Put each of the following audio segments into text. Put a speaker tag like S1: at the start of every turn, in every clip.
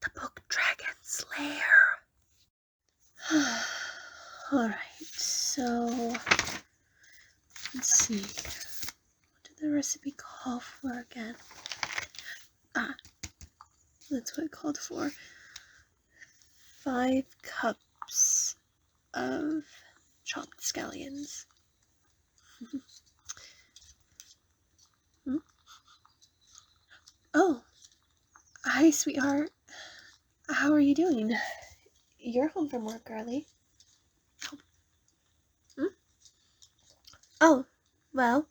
S1: the book Dragon's Lair. Alright, so let's see. What did the recipe call for again? That's what it called for. 5 cups of chopped scallions. Oh, hi, sweetheart. How are you doing? You're home from work early. Oh, well,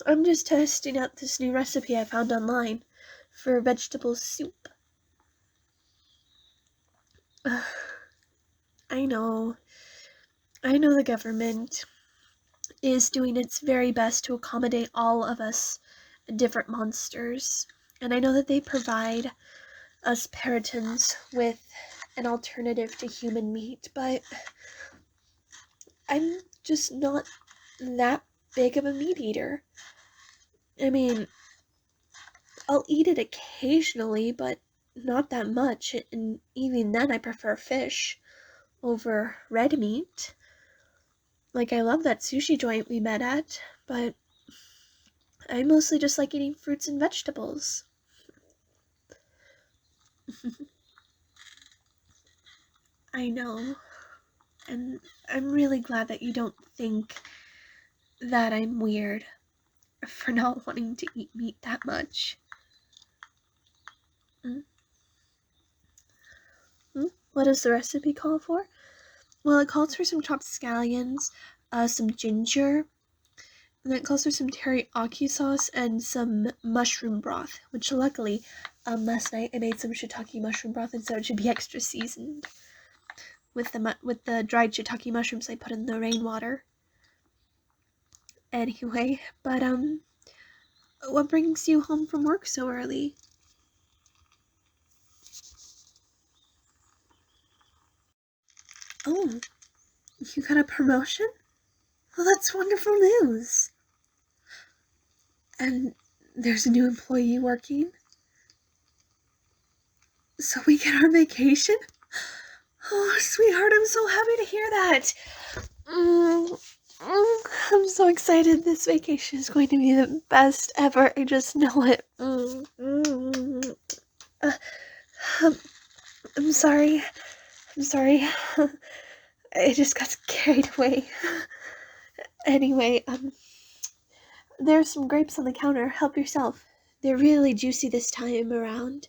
S1: I'm just testing out this new recipe I found online for vegetable soup. I know the government is doing its very best to accommodate all of us different monsters, and I know that they provide us Perytons with an alternative to human meat, but I'm just not that big of a meat eater. I mean, I'll eat it occasionally, but not that much, and even then I prefer fish over red meat. Like, I love that sushi joint we met at, but I mostly just like eating fruits and vegetables. I know, and I'm really glad that you don't think that I'm weird for not wanting to eat meat that much. What does the recipe call for? Well, it calls for some chopped scallions, some ginger, and then it calls for some teriyaki sauce and some mushroom broth, which luckily, last night I made some shiitake mushroom broth, and so it should be extra seasoned with the dried shiitake mushrooms I put in the rainwater. Anyway, but what brings you home from work so early? Oh, you got a promotion? Well, that's wonderful news. And there's a new employee working? So we get our vacation? Oh, sweetheart, I'm so happy to hear that. I'm so excited. This vacation is going to be the best ever. I just know it. I'm sorry. I just got carried away. Anyway, there's some grapes on the counter. Help yourself. They're really juicy this time around.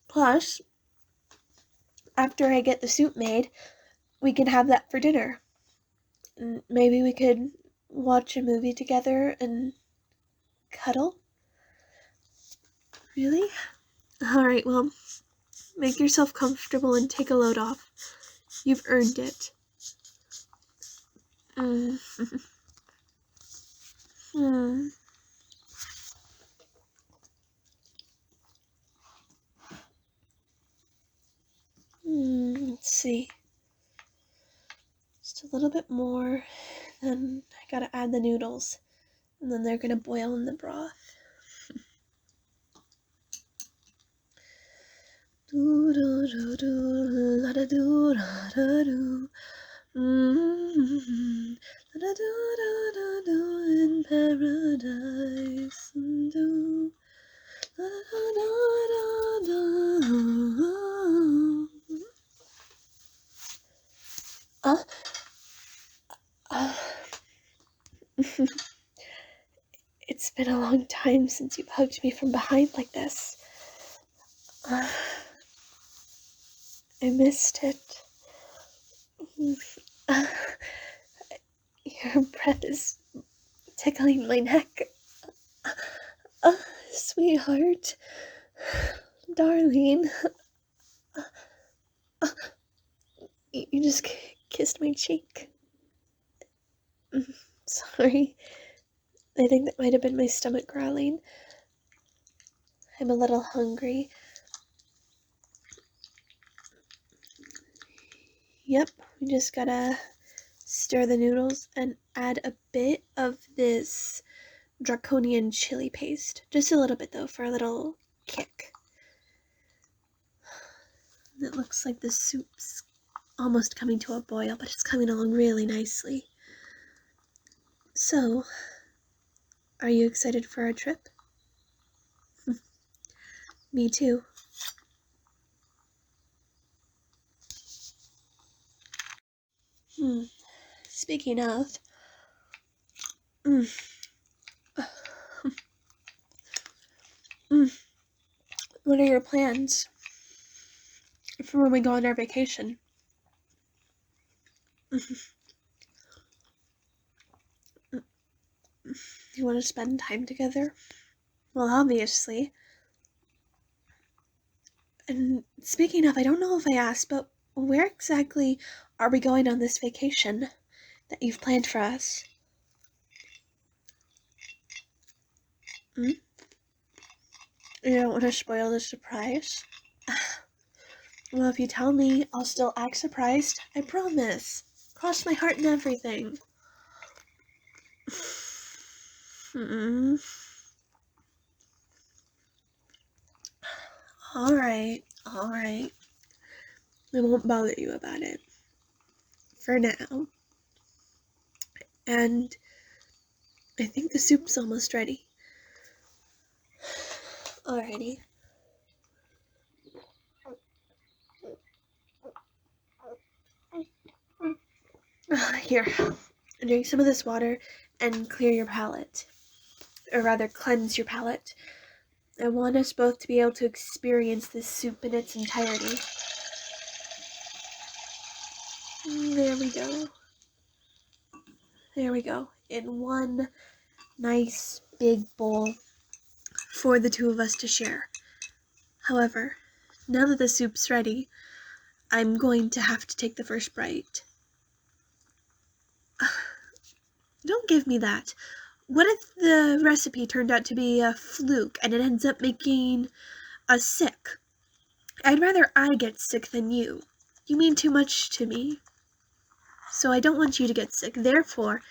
S1: Plus, after I get the soup made, we can have that for dinner. Maybe we could watch a movie together and cuddle? Really? Alright, well, make yourself comfortable and take a load off. You've earned it. Let's see. Just a little bit more. Then I gotta add the noodles. And then they're gonna boil in the broth. Do do do do la da do da da do. La da do da da do in paradise. Do la da da da da. It's been a long time since you've hugged me from behind like this. I missed it. Your breath is tickling my neck. Sweetheart. Darling. You just kissed my cheek. Sorry. I think that might have been my stomach growling. I'm a little hungry. Yep, we just gotta stir the noodles and add a bit of this draconian chili paste. Just a little bit though, for a little kick. It looks like the soup's almost coming to a boil, but it's coming along really nicely. So, are you excited for our trip? Me too. Speaking of, what are your plans for when we go on our vacation? You want to spend time together? Well, obviously. And speaking of, I don't know if I asked, but where exactly are we going on this vacation that you've planned for us? You don't want to spoil the surprise? Well, if you tell me, I'll still act surprised. I promise. Cross my heart and everything. Alright. I won't bother you about it. For now. And I think the soup's almost ready. Alrighty. Here, drink some of this water and clear your palate. Or rather, cleanse your palate. I want us both to be able to experience this soup in its entirety. There we go. There we go. In one nice big bowl for the two of us to share. However, now that the soup's ready, I'm going to have to take the first bite. Don't give me that. What if the recipe turned out to be a fluke and it ends up making us sick? I'd rather I get sick than you. You mean too much to me. So I don't want you to get sick. Therefore,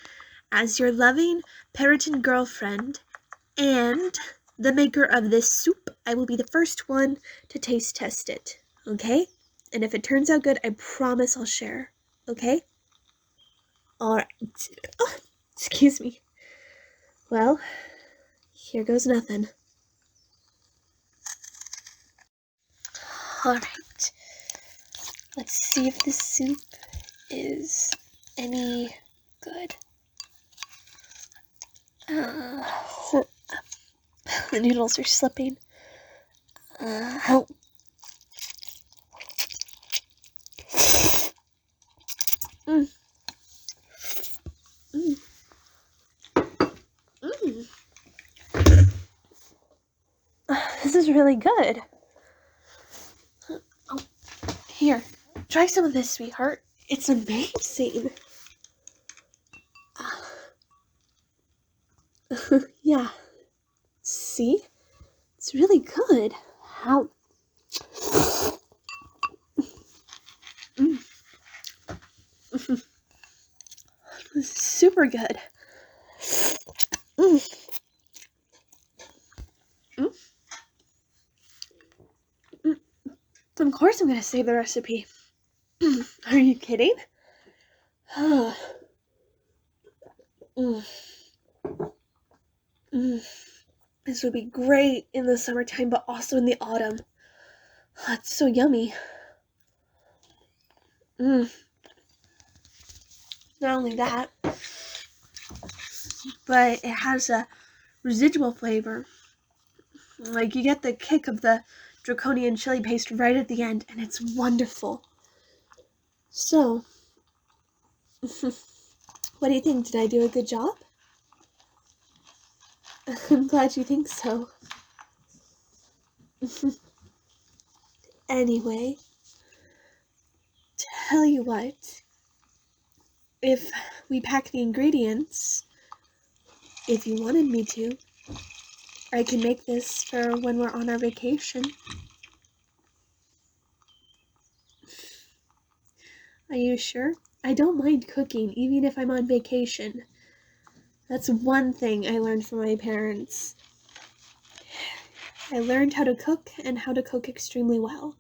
S1: as your loving Peryton girlfriend and the maker of this soup, I will be the first one to taste test it. Okay? And if it turns out good, I promise I'll share. Okay? Alright. Oh, excuse me. Well, here goes nothing. Alright. Let's see if this soup is any good. The noodles are slipping. Help. This is really good. Oh, here, try some of this, sweetheart. It's amazing. Yeah. See? It's really good. How? This is super good. Of course I'm gonna save the recipe. Are you kidding? This would be great in the summertime, but also in the autumn. It's so yummy. Not only that, but it has a residual flavor. Like, you get the kick of the draconian chili paste right at the end, and it's wonderful. So, what do you think? Did I do a good job? I'm glad you think so. Anyway, tell you what, if we pack the ingredients, if you wanted me to, I can make this for when we're on our vacation. Are you sure? I don't mind cooking, even if I'm on vacation. That's one thing I learned from my parents. I learned how to cook and how to cook extremely well.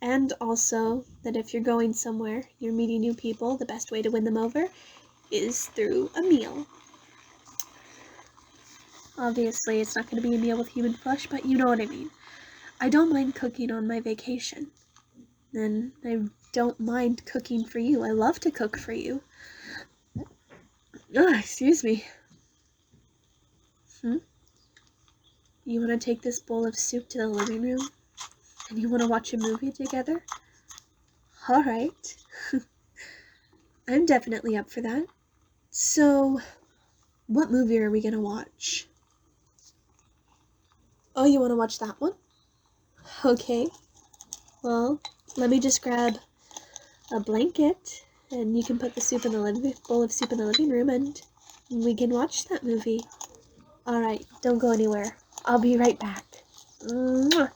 S1: And also that if you're going somewhere, you're meeting new people, the best way to win them over is through a meal. Obviously, it's not going to be a meal with human flesh, but you know what I mean. I don't mind cooking on my vacation. And I don't mind cooking for you. I love to cook for you. Oh, excuse me. You want to take this bowl of soup to the living room? And you want to watch a movie together? Alright. I'm definitely up for that. So, what movie are we going to watch? Oh, you want to watch that one? Okay. Well, let me just grab a blanket, and you can put the bowl of soup in the living room, and we can watch that movie. Alright, don't go anywhere. I'll be right back. Mwah.